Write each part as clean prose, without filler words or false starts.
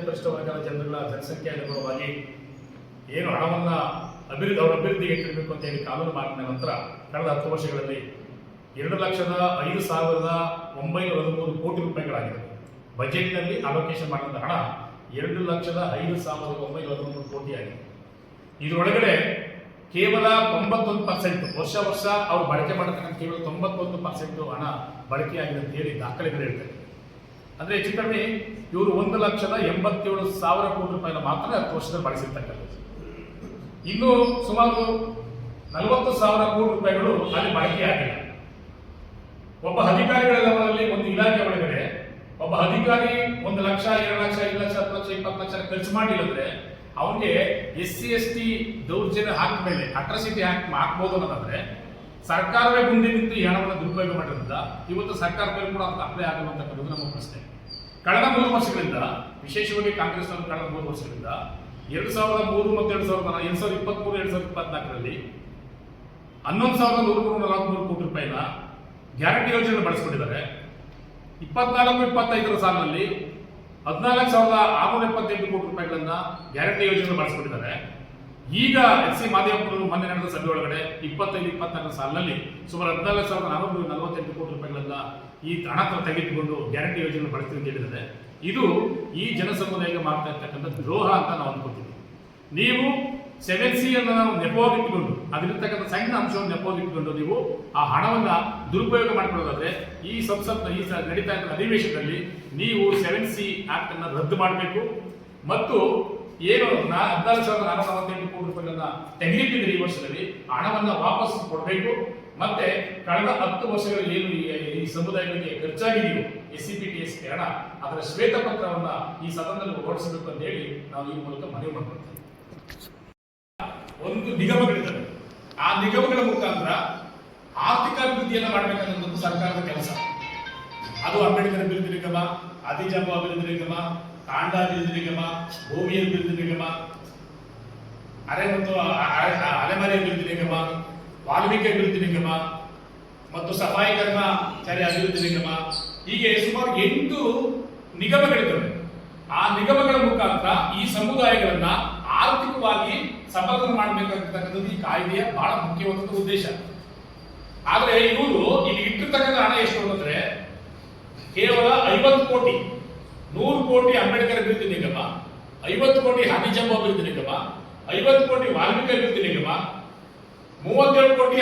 ಪರಿಶಿಷ್ಟ ವರ್ಗದ ಜನಗಳ ಜನಸಂಖ್ಯೆ ಅನುಗುಣವಾಗಿ ಏನು ಹಣವನ್ನು ಅಭಿವೃದ್ಧಿಗೆ ಇಟ್ಟಿರಬೇಕು ಅಂತ ಹೇಳಿ ಕಾನೂನು ಮಾಡಿದ ನಂತರ ಕಳೆದ 10 ವರ್ಷಗಳಲ್ಲಿ 2,05,913 ಕೋಟಿ ರೂಪಾಯಿಗಳಾಗಿದೆ. ಬಜೆಟ್ನಲ್ಲಿ ಅಲೋಕೇಶನ್ ಮಾಡಿದ ಹಣ 2,05,913 ಕೋಟಿ ಆಗಿದೆ. ಇದರೊಳಗಡೆ ಕೇವಲ 91% ವರ್ಷ ಅವರು ಬಳಕೆ ಮಾಡತಕ್ಕಂಥ ಕೇವಲ 91% ಹಣ ಬಳಕೆಯಾಗಿದೆ ಅಂತ ಹೇಳಿ ದಾಖಲೆಗಳು ಹೇಳ್ತಾರೆ. ಅಂದರೆ ಹೆಚ್ಚು ಕಡಿಮೆ ಇವರು 1,87,000 ಕೋಟಿ ರೂಪಾಯಿನ ಮಾತ್ರ 10 ವರ್ಷದಲ್ಲಿ ಬಳಸಿರ್ತಕ್ಕಂಥದ್ದು. ಇನ್ನು ಸುಮಾರು 40,000 ಕೋಟಿ ರೂಪಾಯಿಗಳು ಅಲ್ಲಿ ಬಳಕೆಯಾಗಿಲ್ಲ. ಒಬ್ಬ ಅಧಿಕಾರಿಗಳ ಲೆವೆಲಲ್ಲಿ ಒಂದು ಇಲಾಖೆ ಒಳಗಡೆ ಒಬ್ಬ ಅಧಿಕಾರಿ 1 ಲಕ್ಷ 2 ಲಕ್ಷ 5 ಲಕ್ಷ 10 ಲಕ್ಷ 20 ಲಕ್ಷ ಖರ್ಚು ಮಾಡಿಲ್ಲ ಅಂದ್ರೆ ಅವನಿಗೆ SC/ST ದೌರ್ಜನ್ಯ ಹಾಕಿದ್ಮೇಲೆ ಅಟ್ರಾಸಿಟಿ ಹಾಕ್ಬೋದು ಅನ್ನೋದಾದ್ರೆ ಸರ್ಕಾರವೇ ಮುಂದೆ ನಿಂತು ಈ ಹಣವನ್ನು ದುರುಪಯೋಗ ಮಾಡಿರೋದ್ರಿಂದ ಇವತ್ತು ಸರ್ಕಾರ ಮೇಲೆ ಕೂಡ ಅದಕ್ಕೆ ಅಪ್ಲೈ ಆಗಲ್ಲ ಅಂತಕ್ಕಂಥದ್ದು ನಮ್ಮ ಪ್ರಶ್ನೆ. ಕಳೆದ 3 ವರ್ಷಗಳಿಂದ ವಿಶೇಷವಾಗಿ ಕಾಂಗ್ರೆಸ್ನವರು ಕಳೆದ 3 ವರ್ಷಗಳಿಂದ 2003 ಮತ್ತು 2023-2024ರಲ್ಲಿ 11,143 ಕೋಟಿ ರೂಪಾಯಿನ ಗ್ಯಾರಂಟಿ ಯೋಜನೆ ಬಳಸಿಕೊಂಡಿದ್ದಾರೆ. 24-25 ಸಾಲಿನಲ್ಲಿ 14,678 ಕೋಟಿ ರೂಪಾಯಿಗಳನ್ನ ಗ್ಯಾರಂಟಿ ಯೋಜನೆ ಬಳಸಿಕೊಂಡಿದ್ದಾರೆ. ಈಗ SC ಮಾದೇವಪುರರು ಮೊನ್ನೆ ನಡೆದ ಸಭೆ ಒಳಗಡೆ 25-24 ಸಾಲಿನಲ್ಲಿ ಸುಮಾರು 14,448 ಕೋಟಿ ರೂಪಾಯಿಗಳನ್ನ ಈ ಹಣ ತೆಗೆದುಕೊಂಡು ಗ್ಯಾರಂಟಿ ಯೋಜನೆ ಬಳಸ್ತೀವಿ ಅಂತ ಹೇಳಿದ್ದಾರೆ. ಇದು ಈ ಜನಸಮುದಾಯಕ್ಕೆ ಮಾಡ್ತಾ ಇರ್ತಕ್ಕಂಥ ದ್ರೋಹ ಅಂತ ನಾವು ಅಂದ್ಕೊತೀವಿ. ನೀವು 7C ಅನ್ನು ನಾವು ನೆಪವಾಗಿಟ್ಟುಕೊಂಡು ಅದರಿರ್ತಕ್ಕಂಥ ಸಣ್ಣ ಅಂಶವನ್ನು ನೆಪವಾಗಿಟ್ಟುಕೊಂಡು ನೀವು ಆ ಹಣವನ್ನ ದುರುಪಯೋಗ ಮಾಡಿಕೊಳ್ಳೋದಾದ್ರೆ ಈ ನಡೀತಾ ಇದ್ದ ಅಧಿವೇಶನದಲ್ಲಿ ನೀವು 7C ಆಕ್ಟ್ ಅನ್ನು ರದ್ದು ಮಾಡಬೇಕು ಮತ್ತು ಏನು 14,448 ಕೋಟಿ ರೂಪಾಯಿಗಳನ್ನ ತೆಗೆದಿಟ್ಟಿದ್ರೆ ಈ ವರ್ಷದಲ್ಲಿ ಹಣವನ್ನ ವಾಪಸ್ ಕೊಡಬೇಕು. ಮತ್ತೆ ಕಳೆದ 10 ವರ್ಷಗಳಲ್ಲಿ ಏನು ಈ ಸಮುದಾಯಗಳಿಗೆ ಖರ್ಚಾಗಿದೆಯೋ SC/PTSP ಹಣ ಅದರ ಶ್ವೇತಪತ್ರವನ್ನ ಈ ಸದನದಲ್ಲಿ ಹೊರಡಿಸಬೇಕು ಅಂತ ಹೇಳಿ ನಾವು ಈ ಮೂಲಕ ಮನವಿ ಮಾಡ್ಕೊಳ್ತೇವೆ. ಒಂದು ನಿಗಮಗಳಿದ್ದಾವೆ, ಆ ನಿಗಮಗಳ ಮುಖಾಂತರ ಆರ್ಥಿಕ ಅಭಿವೃದ್ಧಿಯನ್ನು ಮಾಡಬೇಕನ್ನೋದು ಸರ್ಕಾರದ ಕೆಲಸ. ಅದು ಅಂಬೇಡ್ಕರ್ ಅಭಿವೃದ್ಧಿ ನಿಗಮ, ಆದಿಜಾಂಬ ಅಭಿವೃದ್ಧಿ ನಿಗಮ, ತಾಂಡ ಅಭಿವೃದ್ಧಿ ನಿಗಮ, ಭೂಮಿ ಅಭಿವೃದ್ಧಿ ನಿಗಮ, ಅಲೆಮಾರಿ ಅಭಿವೃದ್ಧಿ ನಿಗಮ, ವಾಲ್ಮೀಕಿ ಅಭಿವೃದ್ಧಿ ನಿಗಮ ಮತ್ತು ಸಫಾಯಿ ಕರ್ಮಚಾರಿ ಅಭಿವೃದ್ಧಿ ನಿಗಮ, ಹೀಗೆ ಸುಮಾರು 8 ನಿಗಮಗಳಿದ್ದಾವೆ. ಆ ನಿಗಮಗಳ ಮುಖಾಂತರ ಈ ಸಮುದಾಯಗಳನ್ನ ಆರ್ಥಿಕವಾಗಿ ಸಬಲೀಕರಣ ಮಾಡಬೇಕಾಗಿರ್ತಕ್ಕಂಥದ್ದು ಈ ಕಾಯ್ದೆಯ ಬಹಳ ಮುಖ್ಯವಾದ ಉದ್ದೇಶ. ಆದ್ರೆ ಇವರು ಇಲ್ಲಿ ಇಟ್ಟಿರ್ತಕ್ಕಂಥ ಹಣ ಎಷ್ಟು ಅಂತಂದ್ರೆ ಕೇವಲ 50 ಕೋಟಿ, 100 ಕೋಟಿ ಅಂಬೇಡ್ಕರ್ ಅಭಿವೃದ್ಧಿ ನಿಗಮ, 50 ಕೋಟಿ ಆದಿಜಾಂಬ ಅಭಿವೃದ್ಧಿ ನಿಗಮ, 50 ಕೋಟಿ ವಾಲ್ಮೀಕಿ ಅಭಿವೃದ್ಧಿ ನಿಗಮ, 37 ಕೋಟಿ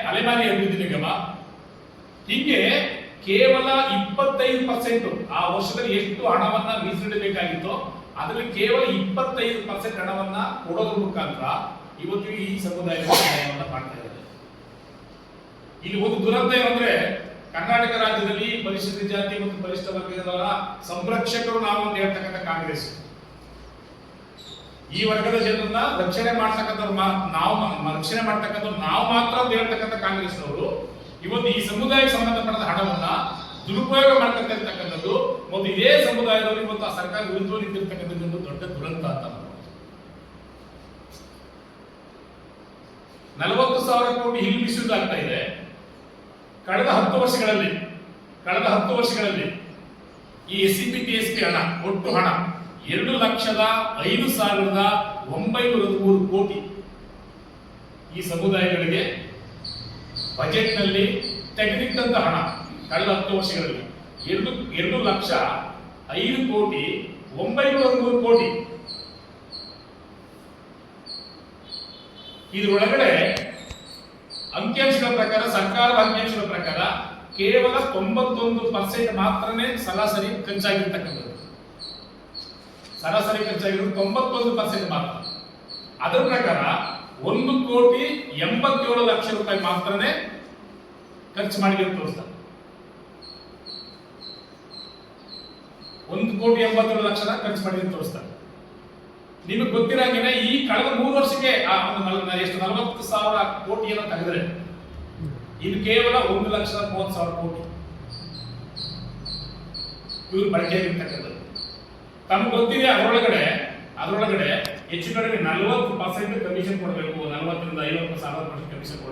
ಅಲೆಮಾರಿ ಅಭಿವೃದ್ಧಿ ನಿಗಮ, ಹೀಗೆ ಕೇವಲ 25% ಆ ವರ್ಷದಲ್ಲಿ ಎಷ್ಟು ಹಣವನ್ನ ಮೀಸಲಿಡಬೇಕಾಗಿತ್ತೋ ಅದರಲ್ಲಿ ಕೇವಲ 25% ಹಣವನ್ನ ಕೊಡೋದ್ರ ಮುಖಾಂತರ ಇವತ್ತು ಈ ಸಮುದಾಯದ ಸಹಾಯವನ್ನ ಮಾಡ್ತಾ ಇದ್ದಾರೆ. ಇಲ್ಲಿ ಒಂದು ದುರಂತ ಏನಂದ್ರೆ ಕರ್ನಾಟಕ ರಾಜ್ಯದಲ್ಲಿ ಪರಿಶಿಷ್ಟ ಜಾತಿ ಮತ್ತು ಪರಿಶಿಷ್ಟ ವರ್ಗದವರ ಸಂರಕ್ಷಕರು ನಾವು ಅಂತ ಹೇಳ್ತಕ್ಕಂಥ ಕಾಂಗ್ರೆಸ್, ಈ ವರ್ಗದ ಜನರನ್ನ ರಕ್ಷಣೆ ಮಾಡ್ತಕ್ಕಂಥವ್ರು ನಾವು ಮಾತ್ರ ಅಂತ ಹೇಳ್ತಕ್ಕಂಥ ಕಾಂಗ್ರೆಸ್ನವರು ಇವತ್ತು ಈ ಸಮುದಾಯಕ್ಕೆ ಸಂಬಂಧಪಟ್ಟ ಹಣವನ್ನ ದುರುಪಯೋಗ ಮಾಡ್ತಕ್ಕಂಥದ್ದು ಮತ್ತು ಇದೇ ಸಮುದಾಯದವರು ಇವತ್ತು ಆ ಸರ್ಕಾರ ವಿರುದ್ಧ ನಿಂತಿರ್ತಕ್ಕಂಥದ್ದು ಒಂದು ದೊಡ್ಡ ದುರಂತ ಅಂತ. 40,000 ಕೋಟಿ ಹಿಲ್ ಮಿಸ್ಯೂಸ್ ಆಗ್ತಾ ಇದೆ. ಕಳೆದ 10 ವರ್ಷಗಳಲ್ಲಿ ಈ SC/PTSP ಹಣ ಒಟ್ಟು ಹಣ 2,05,913 ಕೋಟಿ ಈ ಸಮುದಾಯಗಳಿಗೆ ಬಜೆಟ್ನಲ್ಲಿ ತೆಗೆದಿಟ್ಟಂತ ಹಣ ಕಳೆದ 10 ವರ್ಷಗಳಲ್ಲಿ 2,05,913 ಕೋಟಿ. ಇದರೊಳಗಡೆ ಅಂಕಿಅಂಶಗಳ ಪ್ರಕಾರ, ಸರ್ಕಾರದ ಅಂಕಿಅಂಶಗಳ ಪ್ರಕಾರ ಕೇವಲ 91% ಮಾತ್ರನೇ ಸರಾಸರಿ ಖರ್ಚಾಗಿರ್ತಕ್ಕಂಥದ್ದು. ಸರಾಸರಿ ಖರ್ಚಾಗಿರೋದು 91% ಮಾತ್ರ. ಅದರ ಪ್ರಕಾರ 1,87,00,000 ರೂಪಾಯಿ ಮಾತ್ರನೇ ಖರ್ಚು ಮಾಡಿದ್ರು ತೋರಿಸ್ತಾರೆ. 1,87,00,000 ಖರ್ಚು ಮಾಡಿದ್ರು ತೋರಿಸ್ತಾರೆ. ನಿಮಗೆ ಗೊತ್ತಿರಂಗೆ ಈ ಕಳೆದ 3 ವರ್ಷಕ್ಕೆ ಎಷ್ಟು 40,000 ಕೋಟಿಯನ್ನು ತೆಗೆದ್ರೆ ಇದು ಕೇವಲ 1,30,000 ಕೋಟಿ ಇವರು ಬಳಕೆಯಾಗಿರ್ತಕ್ಕಂಥದ್ದು. ತಮ್ಗೆ ಗೊತ್ತಿದೆ ಅದರೊಳಗಡೆ ಹೆಚ್ಚು ಕಡಿಮೆ 40% ಕಮಿಷನ್ ಕೊಡಬೇಕು, 40-50% ಕಮಿಷನ್ ಕೊಡಬೇಕು.